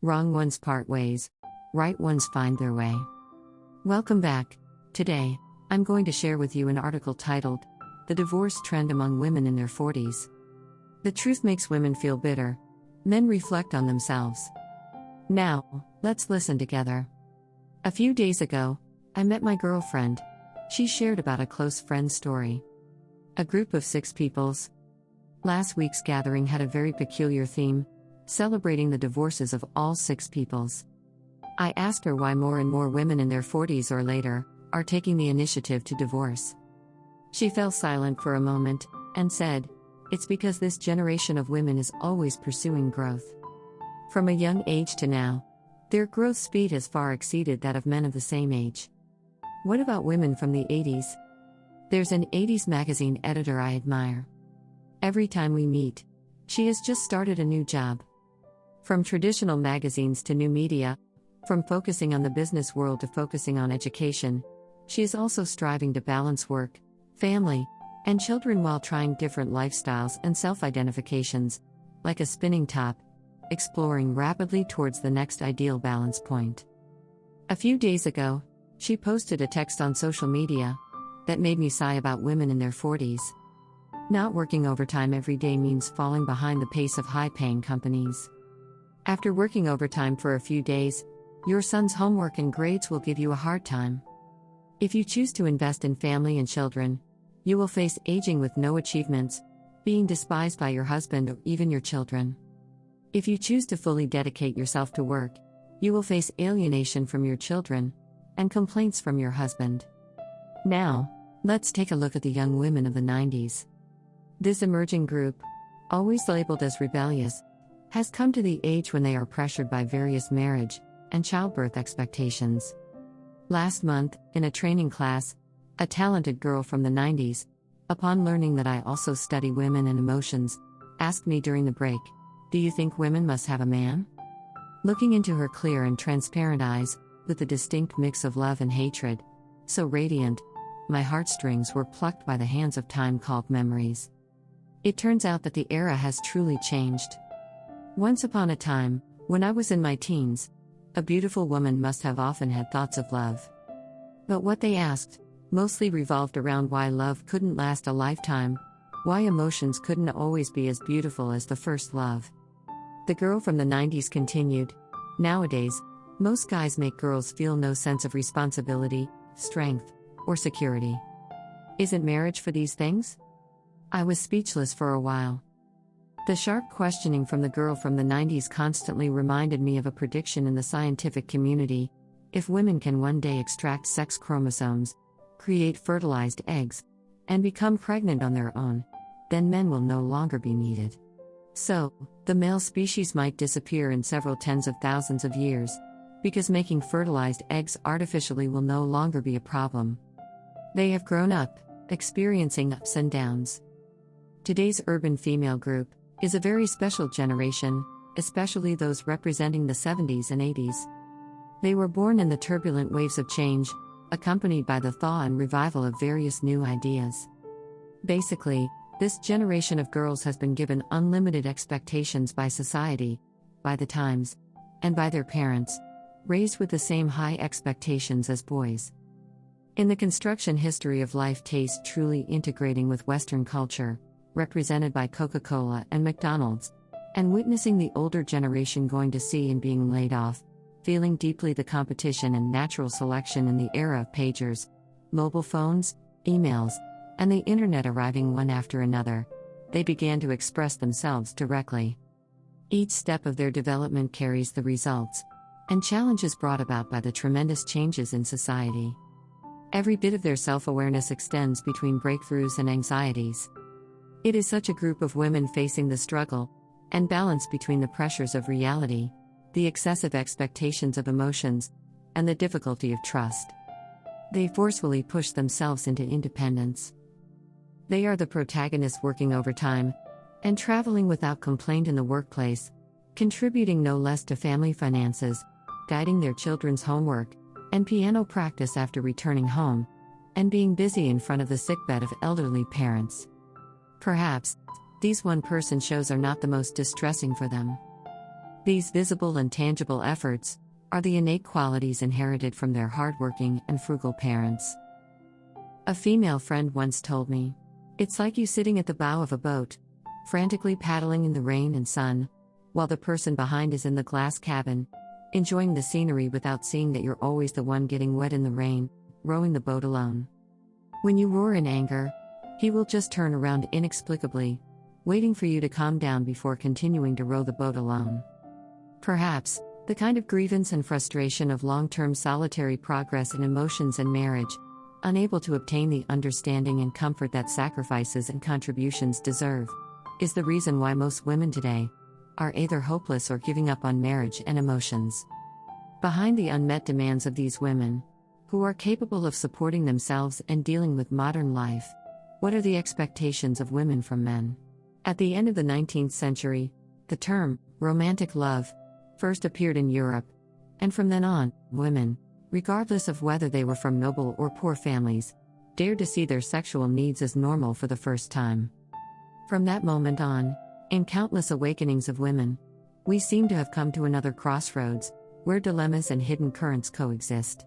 Wrong ones part ways, right ones find their way. Welcome back. Today, I'm going to share with you an article titled, The Divorce Trend Among Women in Their 40s. The truth makes women feel bitter. Men reflect on themselves. Now, let's listen together. A few days ago, I met my girlfriend. She shared about a close friend's story. A group of 6 peoples. Last week's gathering had a very peculiar theme, celebrating the divorces of all 6 peoples. I asked her why more and more women in their 40s or later are taking the initiative to divorce. She fell silent for a moment and said, "It's because this generation of women is always pursuing growth. From a young age to now, their growth speed has far exceeded that of men of the same age." What about women from the 80s? There's an 80s magazine editor I admire. Every time we meet, she has just started a new job. From traditional magazines to new media, from focusing on the business world to focusing on education, she is also striving to balance work, family, and children while trying different lifestyles and self-identifications, like a spinning top, exploring rapidly towards the next ideal balance point. A few days ago, she posted a text on social media that made me sigh about women in their 40s. Not working overtime every day means falling behind the pace of high-paying companies. After working overtime for a few days, your son's homework and grades will give you a hard time. If you choose to invest in family and children, you will face aging with no achievements, being despised by your husband or even your children. If you choose to fully dedicate yourself to work, you will face alienation from your children and complaints from your husband. Now, let's take a look at the young women of the 90s. This emerging group, always labeled as rebellious, has come to the age when they are pressured by various marriage and childbirth expectations. Last month, in a training class, a talented girl from the 90s, upon learning that I also study women and emotions, asked me during the break, "Do you think women must have a man?" Looking into her clear and transparent eyes, with a distinct mix of love and hatred, so radiant, my heartstrings were plucked by the hands of time called memories. It turns out that the era has truly changed. Once upon a time, when I was in my teens, a beautiful woman must have often had thoughts of love. But what they asked mostly revolved around why love couldn't last a lifetime, why emotions couldn't always be as beautiful as the first love. The girl from the 90s continued, "Nowadays, most guys make girls feel no sense of responsibility, strength, or security. Isn't marriage for these things?" I was speechless for a while. The sharp questioning from the girl from the 90s constantly reminded me of a prediction in the scientific community: if women can one day extract sex chromosomes, create fertilized eggs, and become pregnant on their own, then men will no longer be needed. So, the male species might disappear in several tens of thousands of years, because making fertilized eggs artificially will no longer be a problem. They have grown up, experiencing ups and downs. Today's urban female group is a very special generation, especially those representing the 70s and 80s. They were born in the turbulent waves of change, accompanied by the thaw and revival of various new ideas. Basically, this generation of girls has been given unlimited expectations by society, by the times, and by their parents, raised with the same high expectations as boys. In the construction history of life, taste truly integrating with Western culture, represented by Coca-Cola and McDonald's, and witnessing the older generation going to sea and being laid off, feeling deeply the competition and natural selection in the era of pagers, mobile phones, emails, and the internet arriving one after another, they began to express themselves directly. Each step of their development carries the results and challenges brought about by the tremendous changes in society. Every bit of their self-awareness extends between breakthroughs and anxieties. It is such a group of women facing the struggle and balance between the pressures of reality, the excessive expectations of emotions, and the difficulty of trust. They forcefully push themselves into independence. They are the protagonists working overtime and traveling without complaint in the workplace, contributing no less to family finances, guiding their children's homework and piano practice after returning home, and being busy in front of the sickbed of elderly parents. Perhaps, these one-person shows are not the most distressing for them. These visible and tangible efforts are the innate qualities inherited from their hardworking and frugal parents. A female friend once told me, "It's like you sitting at the bow of a boat, frantically paddling in the rain and sun, while the person behind is in the glass cabin, enjoying the scenery without seeing that you're always the one getting wet in the rain, rowing the boat alone. When you roar in anger, he will just turn around inexplicably, waiting for you to calm down before continuing to row the boat alone." Perhaps, the kind of grievance and frustration of long-term solitary progress in emotions and marriage, unable to obtain the understanding and comfort that sacrifices and contributions deserve, is the reason why most women today are either hopeless or giving up on marriage and emotions. Behind the unmet demands of these women, who are capable of supporting themselves and dealing with modern life, what are the expectations of women from men? At the end of the 19th century, the term romantic love first appeared in Europe, and from then on, women, regardless of whether they were from noble or poor families, dared to see their sexual needs as normal for the first time. From that moment on, in countless awakenings of women, we seem to have come to another crossroads, where dilemmas and hidden currents coexist.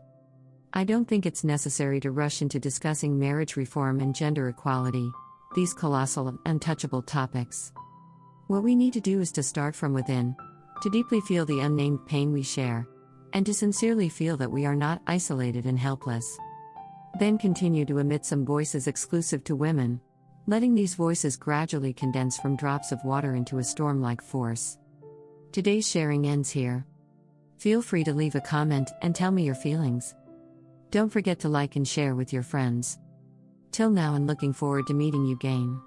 I don't think it's necessary to rush into discussing marriage reform and gender equality, these colossal and untouchable topics. What we need to do is to start from within, to deeply feel the unnamed pain we share, and to sincerely feel that we are not isolated and helpless. Then continue to emit some voices exclusive to women, letting these voices gradually condense from drops of water into a storm-like force. Today's sharing ends here. Feel free to leave a comment and tell me your feelings. Don't forget to like and share with your friends. Till now, and looking forward to meeting you again.